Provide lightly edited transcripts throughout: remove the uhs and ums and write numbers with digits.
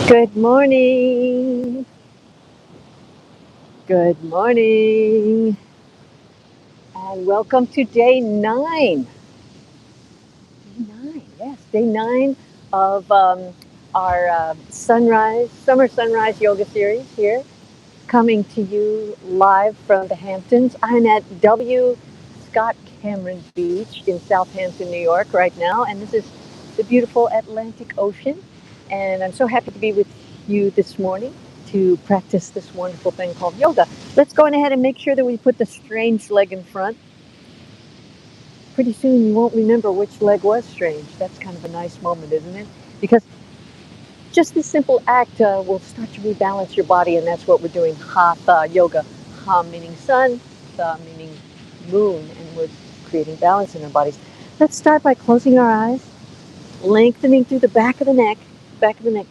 Good morning. Good morning. And welcome to day 9. Day 9, yes, day 9 of our summer sunrise yoga series here, coming to you live from the Hamptons. I'm at Scott Cameron Beach in Southampton, New York right now, and this is the beautiful Atlantic Ocean. And I'm so happy to be with you this morning to practice this wonderful thing called yoga. Let's go on ahead and make sure that we put the strange leg in front. Pretty soon you won't remember which leg was strange. That's kind of a nice moment, isn't it? Because just this simple act will start to rebalance your body, and that's what we're doing. Hatha yoga. Ha meaning sun, tha meaning moon, and we're creating balance in our bodies. Let's start by closing our eyes, lengthening through the back of the neck,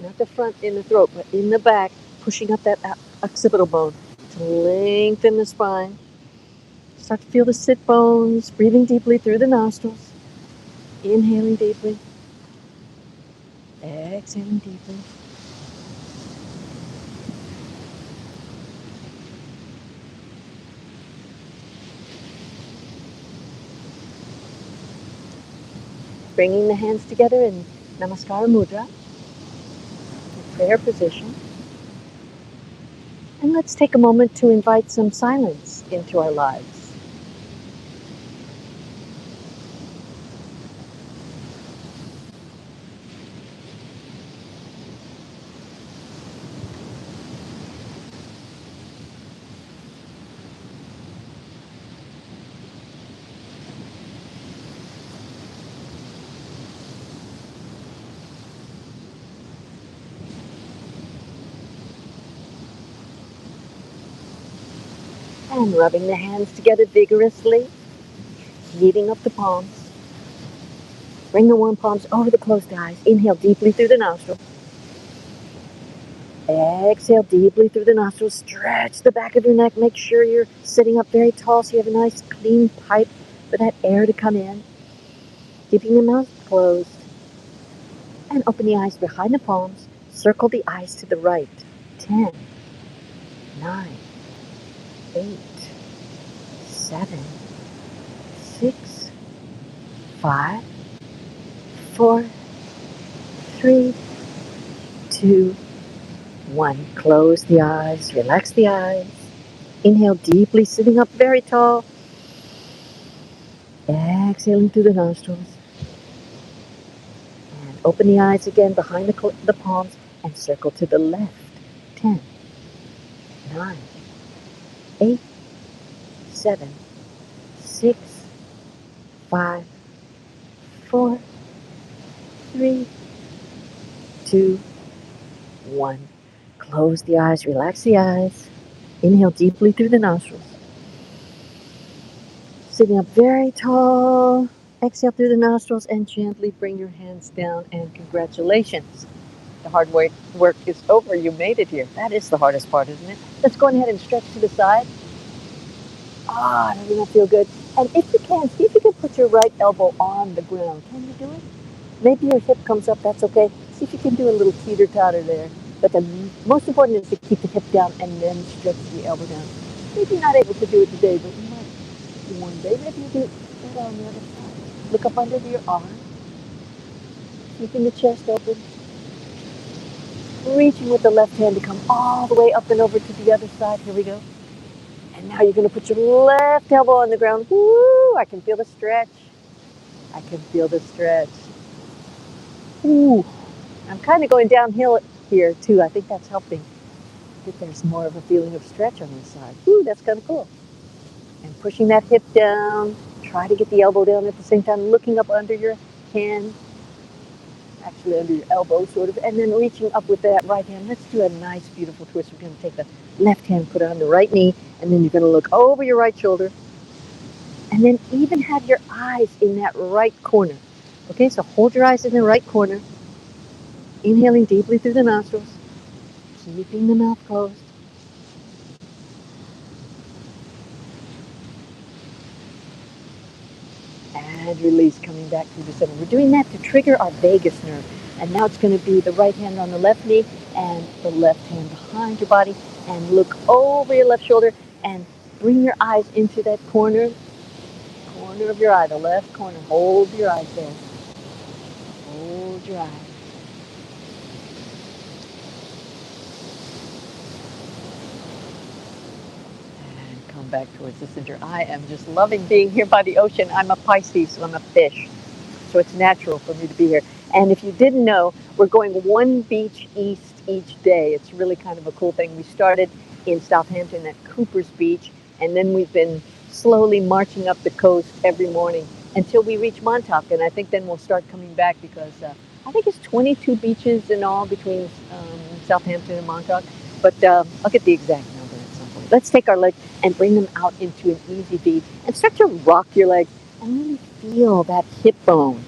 not the front in the throat, but in the back, pushing up that occipital bone to lengthen the spine. Start to feel the sit bones, breathing deeply through the nostrils, inhaling deeply, exhaling deeply. Bringing the hands together in Namaskara Mudra, prayer position. And let's take a moment to invite some silence into our lives. And rubbing the hands together vigorously, heating up the palms. Bring the warm palms over the closed eyes. Inhale deeply through the nostrils. Exhale deeply through the nostrils. Stretch the back of your neck. Make sure you're sitting up very tall so you have a nice clean pipe for that air to come in. Keeping the mouth closed. And open the eyes behind the palms. Circle the eyes to the right. 10, 9, 8, 7, 6, 5, 4, 3, 2, 1. Close the eyes. Relax the eyes. Inhale deeply, sitting up very tall. Exhaling through the nostrils. And open the eyes again behind the palms and circle to the left. 10, 9, 8, 7, 6, 5, 4, 3, 2, 1. Close the eyes, relax the eyes. Inhale deeply through the nostrils. Sitting up very tall. Exhale through the nostrils and gently bring your hands down, and congratulations. The hard work is over. You made it here. That is the hardest part, isn't it? Let's go ahead and stretch to the side. Ah, doesn't that feel good? And if you can, see if you can put your right elbow on the ground. Can you do it? Maybe your hip comes up, that's okay. See if you can do a little teeter-totter there. But the most important is to keep the hip down and then stretch the elbow down. Maybe you're not able to do it today, but you might do one day. Maybe you do it on the other side. Look up under your arm, keeping the chest open. Reaching with the left hand to come all the way up and over to the other side. Here we go. And now you're going to put your left elbow on the ground. Woo! I can feel the stretch. I can feel the stretch. Ooh, I'm kind of going downhill here too. I think that's helping. I think there's more of a feeling of stretch on this side. Ooh, that's kind of cool. And pushing that hip down. Try to get the elbow down at the same time, looking up under your hand, actually under your elbow, sort of, and then reaching up with that right hand. Let's do a nice, beautiful twist. We're going to take the left hand, put it on the right knee, and then you're going to look over your right shoulder, and then even have your eyes in that right corner. Okay, so hold your eyes in the right corner, inhaling deeply through the nostrils, keeping the mouth closed. And release, coming back through the center. We're doing that to trigger our vagus nerve. And now it's going to be the right hand on the left knee and the left hand behind your body. And look over your left shoulder and bring your eyes into that corner of your eye, the left corner. Hold your eyes there. Hold your eyes. And come back towards the center. I am just loving being here by the ocean. I'm a Pisces, so I'm a fish. So it's natural for me to be here. And if you didn't know, we're going one beach east each day. It's really kind of a cool thing. We started in Southampton at Cooper's Beach, and then we've been slowly marching up the coast every morning until we reach Montauk. And I think then we'll start coming back because I think it's 22 beaches in all between Southampton and Montauk. But I'll get the exact number at some point. Let's take our legs and bring them out into an easy feed and start to rock your legs and really feel that hip bone.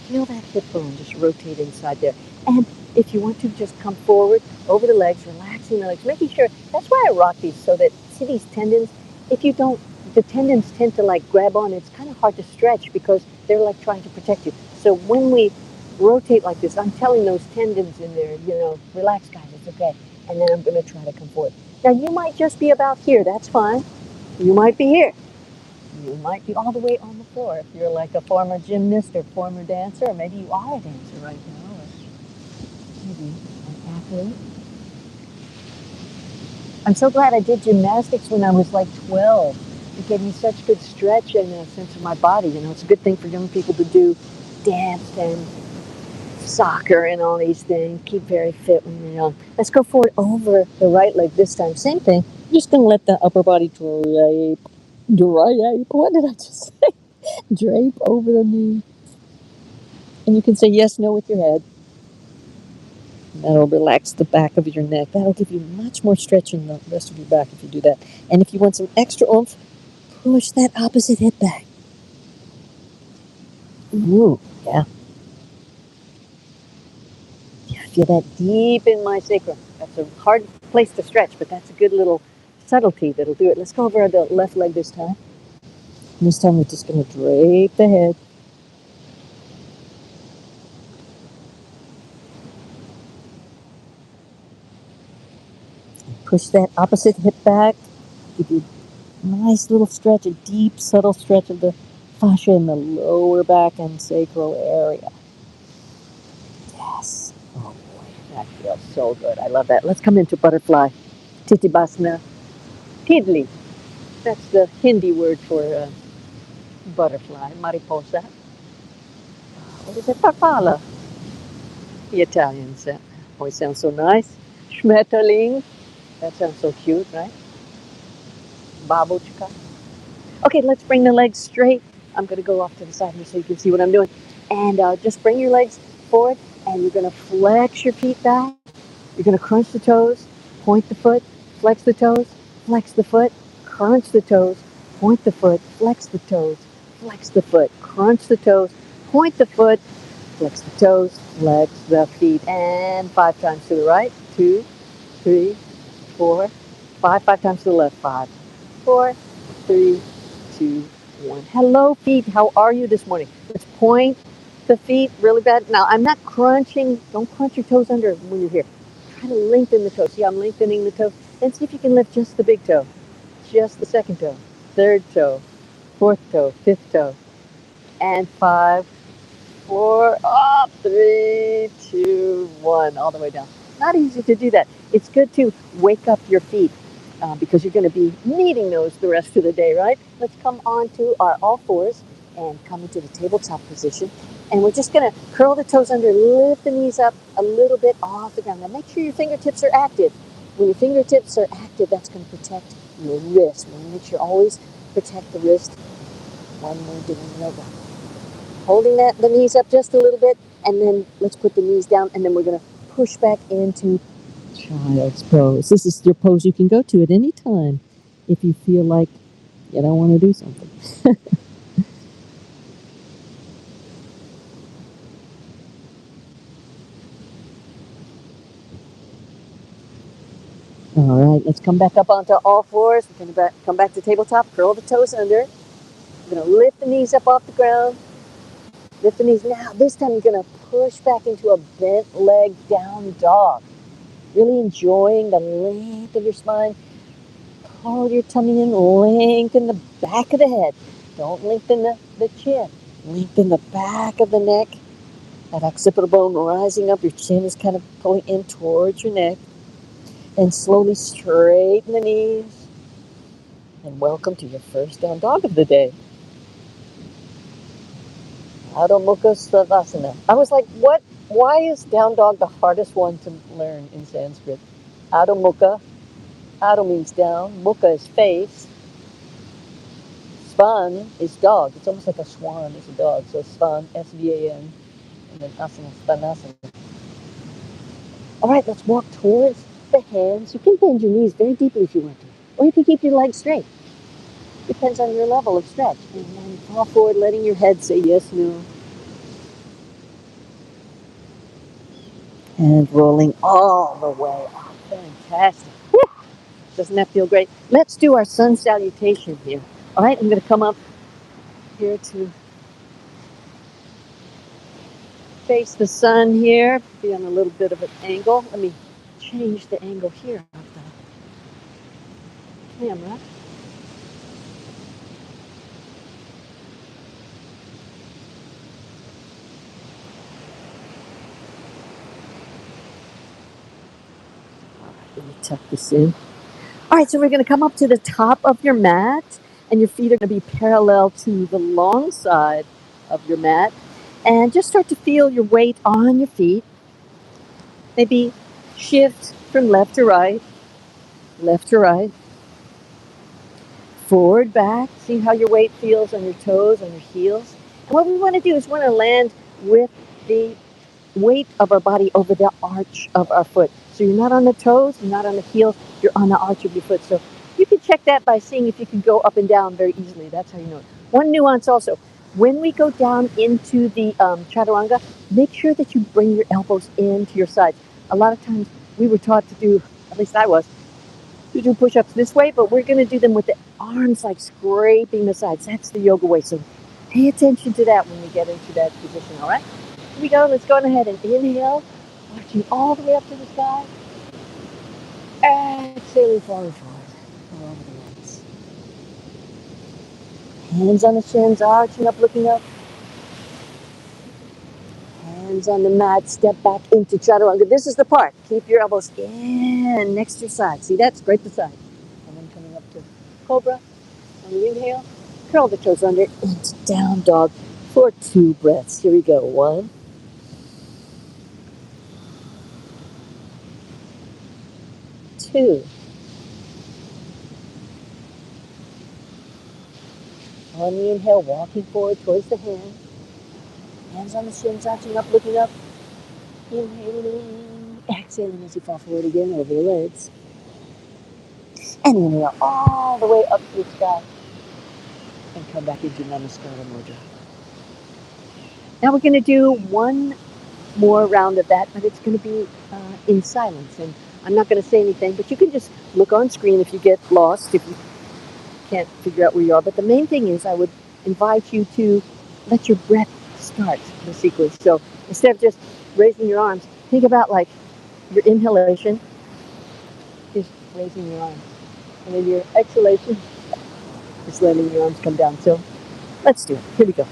Feel that hip bone just rotate inside there. And if you want to, just come forward over the legs, relaxing the legs, making sure, that's why I rock these, so that, see these tendons? If you don't, the tendons tend to like grab on. It's kind of hard to stretch because they're like trying to protect you. So when we rotate like this, I'm telling those tendons in there, relax guys, it's okay. And then I'm going to try to come forward. Now you might just be about here, that's fine. You might be here. You might be all the way on the floor if you're like a former gymnast or former dancer, or maybe you are a dancer right now, or maybe an athlete. I'm so glad I did gymnastics when I was like 12. It gave me such good stretch and a sense of my body. It's a good thing for young people to do dance and soccer and all these things. Keep very fit when you're young. Let's go forward over the right leg this time. Same thing. I'm just going to let the upper body drape. What did I just say? Drape over the knee. And you can say yes, no with your head. That'll relax the back of your neck. That'll give you much more stretch in the rest of your back if you do that. And if you want some extra oomph, push that opposite hip back. Ooh, yeah. Yeah, I feel that deep in my sacrum. That's a hard place to stretch, but that's a good little subtlety that'll do it. Let's go over the left leg this time. And this time we're just going to drape the head. Push that opposite hip back. Give you a nice little stretch, a deep, subtle stretch of the fascia in the lower back and sacral area. Yes. Oh boy, that feels so good. I love that. Let's come into butterfly. Titibasana. Tidli. That's the Hindi word for butterfly. Mariposa. What is it? Farfalla. The Italians. Always sounds so nice. Schmetterling. That sounds so cute, right? Babushka. Okay, let's bring the legs straight. I'm going to go off to the side here so you can see what I'm doing. And just bring your legs forward, and you're going to flex your feet back. You're going to crunch the toes, point the foot, flex the toes, flex the foot, crunch the toes, point the foot, flex the toes, flex the foot, crunch the toes, point the foot, flex the toes, flex the feet. And 5 times to the right. 2, 3, 4, 5. 5 times to the left. 5, 4, 3, 2, 1. Hello, feet. How are you this morning? Let's point the feet really bad. Now, I'm not crunching. Don't crunch your toes under when you're here. Try to lengthen the toe. See, I'm lengthening the toe. And see if you can lift just the big toe, just the second toe, third toe, fourth toe, fifth toe, and 5, 4, up, 3, 2, 1, all the way down. Not easy to do that. It's good to wake up your feet because you're going to be needing those the rest of the day, right? Let's come on to our all fours and come into the tabletop position. And we're just going to curl the toes under, lift the knees up a little bit off the ground. Now make sure your fingertips are active. When your fingertips are active, that's going to protect your wrist. We want to make sure always protect the wrist when we're doing yoga. Holding the knees up just a little bit, and then let's put the knees down, and then we're going to push back into child's pose. This is your pose you can go to at any time if you feel like you don't want to do something. All right, let's come back up onto all fours. We're going to come back to tabletop, curl the toes under. We're going to lift the knees up off the ground. Lift the knees. Now, this time you're going to push back into a bent leg down dog. Really enjoying the length of your spine. Pull your tummy in, lengthen the back of the head. Don't lengthen the chin. Lengthen the back of the neck. That occipital bone rising up. Your chin is kind of pulling in towards your neck. And slowly straighten the knees. And welcome to your first down dog of the day. Adho Mukha Svanasana. I was like, what? Why is down dog the hardest one to learn in Sanskrit? Adho Mukha. Adho means down. Mukha is face. Svan is dog. It's almost like a swan is a dog. So Svan, S-V-A-N. And then asana, Svanasana. All right, let's walk towards the hands. You can bend your knees very deeply if you want to. Or you can keep your legs straight. Depends on your level of stretch. And then fall forward, letting your head say yes, no. And rolling all the way up. Fantastic. Woo! Doesn't that feel great? Let's do our sun salutation here. All right, I'm going to come up here to face the sun here. Be on a little bit of an angle. Let me change the angle here of the camera. Let me tuck this in. All right, so we're going to come up to the top of your mat, and your feet are going to be parallel to the long side of your mat. And just start to feel your weight on your feet. Maybe shift from left to right, forward, back. See how your weight feels on your toes, on your heels. And what we want to do is we want to land with the weight of our body over the arch of our foot. So you're not on the toes, you're not on the heels, you're on the arch of your foot. So you can check that by seeing if you can go up and down very easily. That's how you know it. One nuance also, when we go down into the chaturanga, make sure that you bring your elbows into your sides. A lot of times we were taught to do, at least I was, to do push-ups this way, but we're going to do them with the arms like scraping the sides. That's the yoga way. So pay attention to that when we get into that position, all right? Here we go. Let's go ahead and inhale, marching all the way up to the sky. Exhaling, falling forward over the legs. Hands on the shins, arching up, looking up. Hands on the mat, step back into chaturanga. This is the part. Keep your elbows in next to your side. See that? Scrape the side. And then coming up to cobra. On the inhale, curl the toes under into down dog for 2 breaths. Here we go. 1, 2. On the inhale, walking forward towards the hand. Hands on the shins, arching up, looking up. Inhaling, exhaling as you fall forward again over your legs. And inhale all the way up to the sky. And come back into Namaskara Mudra. Now we're going to do one more round of that, but it's going to be in silence. And I'm not going to say anything, but you can just look on screen if you get lost, if you can't figure out where you are. But the main thing is I would invite you to let your breath start the sequence. So instead of just raising your arms, think about like your inhalation is raising your arms. And then your exhalation is letting your arms come down. So let's do it. Here we go.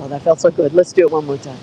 Oh, that felt so good. Let's do it one more time.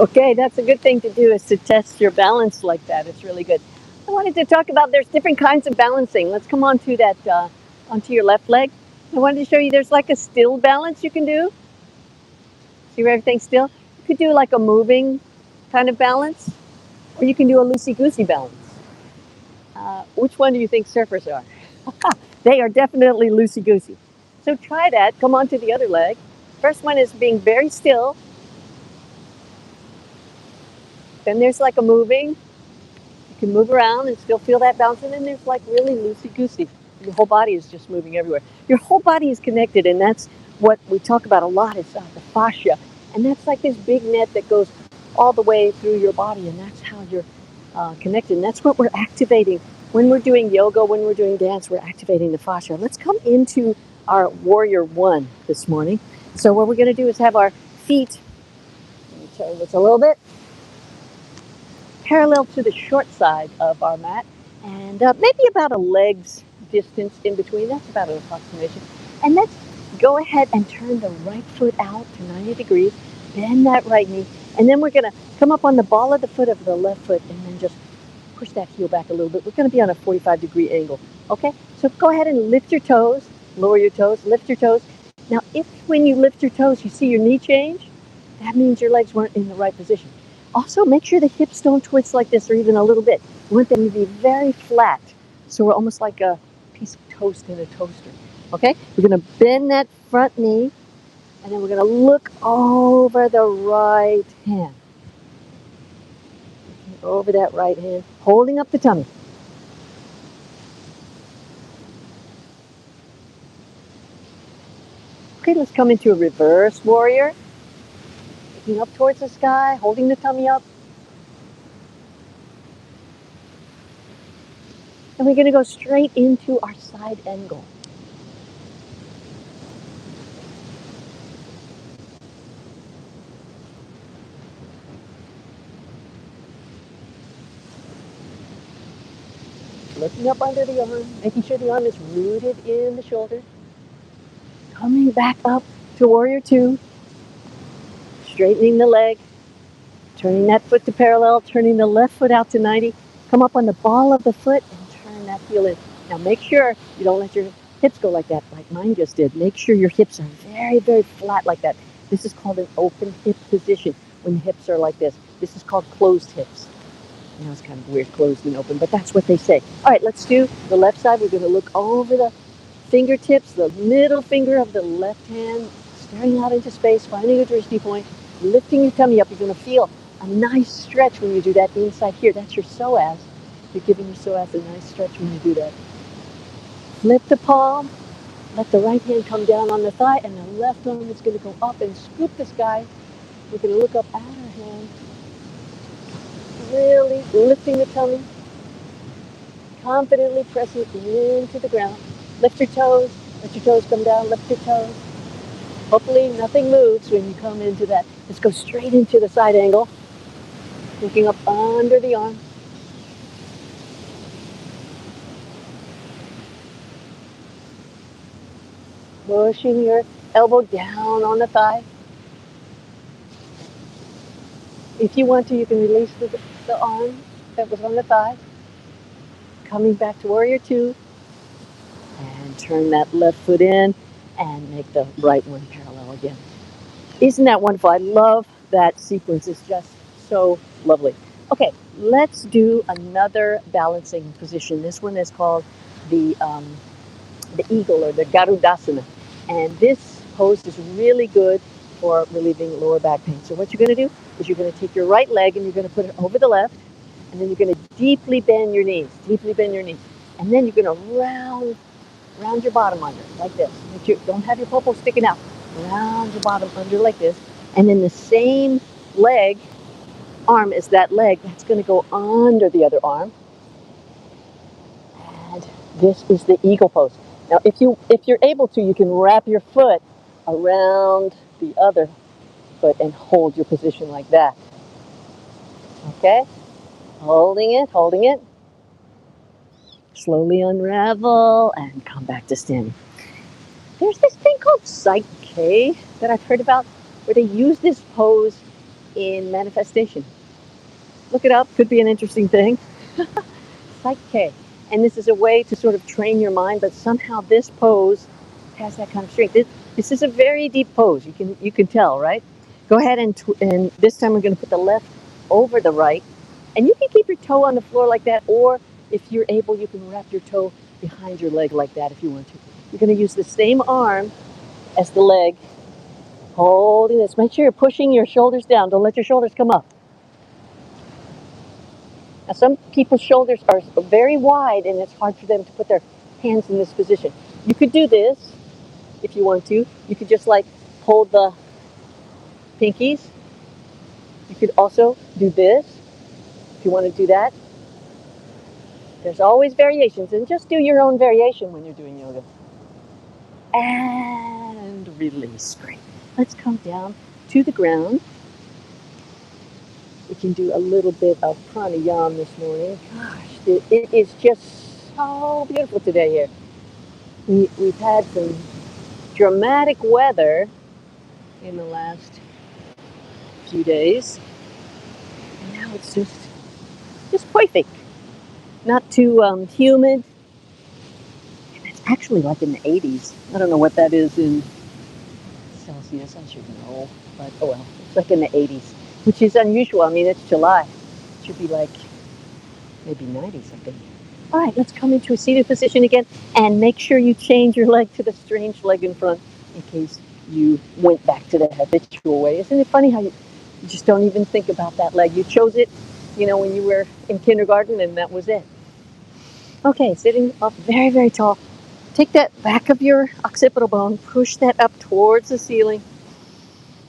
Okay, that's a good thing to do is to test your balance like that. It's really good. I wanted to talk about there's different kinds of balancing. Let's come on to that onto your left leg. I wanted to show you there's like a still balance you can do. See where everything's still? You could do like a moving kind of balance, or you can do a loosey goosey balance. Which one do you think surfers are? They are definitely loosey goosey. So try that. Come on to the other leg. First one is being very still. Then there's like a moving. You can move around and still feel that bounce. And then there's like really loosey goosey. Your whole body is just moving everywhere. Your whole body is connected, and that's what we talk about a lot is the fascia. And that's like this big net that goes all the way through your body, and that's how you're connected. And that's what we're activating. When we're doing yoga, when we're doing dance, we're activating the fascia. Let's come into our warrior one this morning. So what we're going to do is have our feet, let me turn this a little bit, parallel to the short side of our mat, and maybe about a leg's distance in between. That's about an approximation. And let's go ahead and turn the right foot out to 90 degrees, bend that right knee, and then we're going to come up on the ball of the foot of the left foot and then just push that heel back a little bit. We're going to be on a 45-degree angle. Okay? So go ahead and lift your toes, lower your toes, lift your toes. Now, if when you lift your toes, you see your knee change, that means your legs weren't in the right position. Also, make sure the hips don't twist like this or even a little bit. We want them to be very flat. So we're almost like a piece of toast in a toaster. Okay? We're going to bend that front knee, and then we're going to look over the right hand. over that right hand, holding up the tummy. Okay, let's come into a reverse warrior. Looking up towards the sky, holding the tummy up. And we're going to go straight into our side angle. Looking up under the arm, making sure the arm is rooted in the shoulder. Coming back up to warrior two. Straightening the leg. Turning that foot to parallel, turning the left foot out to 90. Come up on the ball of the foot and turn that heel in. Now make sure you don't let your hips go like that, like mine just did. Make sure your hips are very, very flat like that. This is called an open hip position when the hips are like this. This is called closed hips. I know it's kind of weird, closed and open, but that's what they say. All right, let's do the left side. We're going to look over the fingertips, the middle finger of the left hand, staring out into space, finding a drishti point, lifting your tummy up. You're going to feel a nice stretch when you do that inside here. That's your psoas. You're giving your psoas a nice stretch when you do that. Flip the palm. Let the right hand come down on the thigh, and the left arm is going to go up and scoop the sky. We're going to look up at our hand, really lifting the tummy, confidently pressing it into the ground. Lift your toes. Let your toes come down. Lift your toes. Hopefully nothing moves when you come into that. Let's go straight into the side angle. Looking up under the arm. Pushing your elbow down on the thigh. If you want to, you can release the arm that was on the thigh. Coming back to warrior two. And turn that left foot in and make the right one parallel again. Isn't that wonderful? I love that sequence. It's just so lovely. Okay, let's do another balancing position. This one is called the eagle or the Garudasana. And this pose is really good for relieving lower back pain. So what you're going to do is you're going to take your right leg and you're going to put it over the left, and then you're going to deeply bend your knees, and then you're going to round your bottom under like this. Don't have your popo sticking out. Round your bottom under like this, and then the same arm is that leg that's going to go under the other arm. And this is the eagle pose. Now, if you're able to, you can wrap your foot around the other foot and hold your position like that. Okay? Holding it. Slowly unravel and come back to standing. There's this thing called Psyche that I've heard about where they use this pose in manifestation. Look it up, could be an interesting thing. Psyche. And this is a way to sort of train your mind, but somehow this pose has that kind of strength. This is a very deep pose. You can tell, right? Go ahead and this time we're going to put the left over the right, and you can keep your toe on the floor like that, or if you're able, you can wrap your toe behind your leg like that if you want to. You're going to use the same arm as the leg, holding this. Make sure you're pushing your shoulders down. Don't let your shoulders come up. Now, some people's shoulders are very wide, and it's hard for them to put their hands in this position. You could do this if you want to. You could just like hold the pinkies. You could also do this if you want to do that. There's always variations, and just do your own variation when you're doing yoga. And release. Great. Let's come down to the ground. We can do a little bit of pranayama this morning. Gosh, it is just so beautiful today here. We've had some dramatic weather in the last few days. And now it's just perfect. Not too humid. And it's actually like in the 80s. I don't know what that is in Celsius. I should know. But oh well, it's like in the 80s, which is unusual. I mean, it's July. It should be like maybe 90 something. All right, let's come into a seated position again, and make sure you change your leg to the strange leg in front in case you went back to the habitual way. Isn't it funny how you just don't even think about that leg? You chose it you know, when you were in kindergarten and that was it. Okay, sitting up very, very tall. Take that back of your occipital bone, push that up towards the ceiling,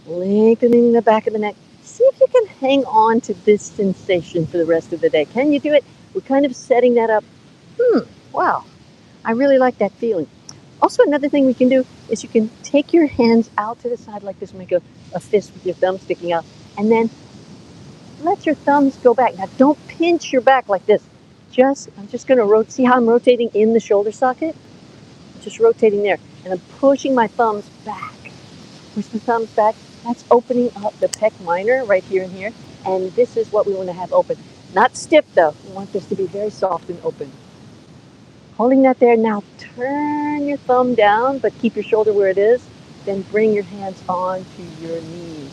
lengthening the back of the neck. See if you can hang on to this sensation for the rest of the day. Can you do it? We're kind of setting that up. Wow, I really like that feeling. Also, another thing we can do is you can take your hands out to the side like this, make a fist with your thumb sticking out, and then let your thumbs go back. Now, don't pinch your back like this. I'm just going to rotate. See how I'm rotating in the shoulder socket? Just rotating there. And I'm pushing my thumbs back. Push the thumbs back. That's opening up the pec minor right here and here. And this is what we want to have open. Not stiff, though. We want this to be very soft and open. Holding that there. Now, turn your thumb down, but keep your shoulder where it is. Then bring your hands onto your knees.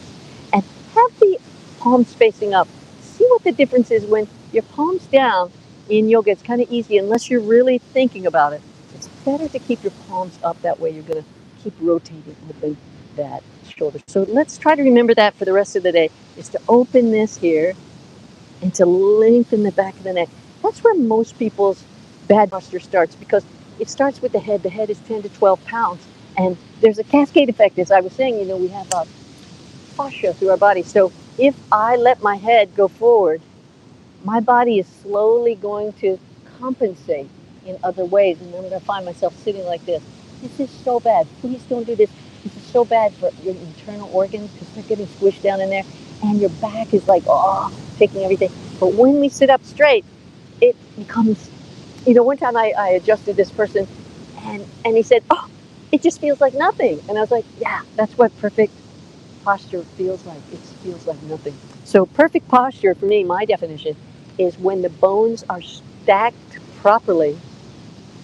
And have the palms facing up. See what the difference is when your palms down in yoga. It's kind of easy unless you're really thinking about it. It's better to keep your palms up. That way you're going to keep rotating open that shoulder. So let's try to remember that for the rest of the day, is to open this here and to lengthen the back of the neck. That's where most people's bad posture starts, because it starts with the head. The head is 10 to 12 pounds. And there's a cascade effect. As I was saying, you know, we have a fascia through our body. So if I let my head go forward, my body is slowly going to compensate in other ways. And I'm going to find myself sitting like this. This is so bad. Please don't do this. This is so bad for your internal organs because they're getting squished down in there. And your back is like, oh, taking everything. But when we sit up straight, it becomes, you know, one time I adjusted this person and he said, oh, it just feels like nothing. And I was like, yeah, that's what perfect posture feels like. It feels like nothing. So perfect posture for me, my definition, is when the bones are stacked properly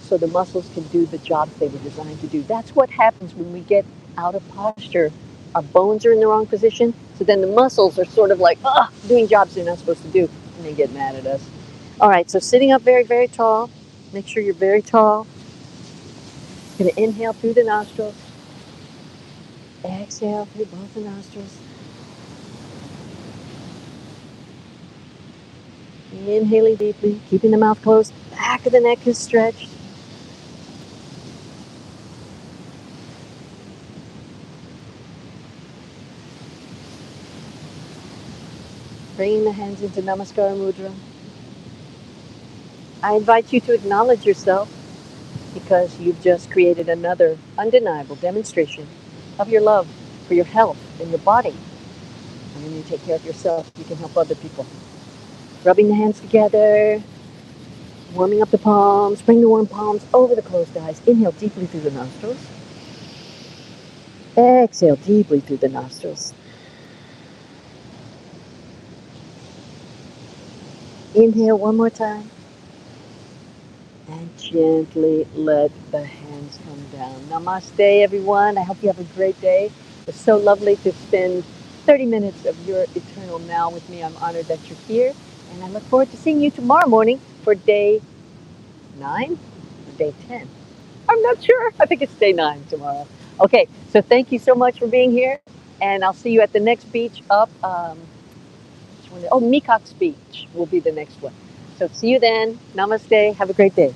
so the muscles can do the job they were designed to do. That's what happens when we get out of posture. Our bones are in the wrong position, so then the muscles are sort of like, doing jobs they're not supposed to do, and they get mad at us. All right, so sitting up very, very tall. Make sure you're very tall. Going to inhale through the nostrils. Exhale through both the nostrils. Inhaling deeply, keeping the mouth closed. Back of the neck is stretched. Bringing the hands into Namaskar Mudra. I invite you to acknowledge yourself because you've just created another undeniable demonstration of your love for your health and your body. And when you take care of yourself, you can help other people. Rubbing the hands together, warming up the palms, bring the warm palms over the closed eyes. Inhale deeply through the nostrils. Exhale deeply through the nostrils. Inhale one more time. And gently let the hands come down. Namaste, everyone. I hope you have a great day. It's so lovely to spend 30 minutes of your eternal now with me. I'm honored that you're here. And I look forward to seeing you tomorrow morning for day 9 or day 10. I'm not sure. I think it's day 9 tomorrow. Okay, so thank you so much for being here. And I'll see you at the next beach up. Meacock's Beach will be the next one. So see you then. Namaste. Have a great day.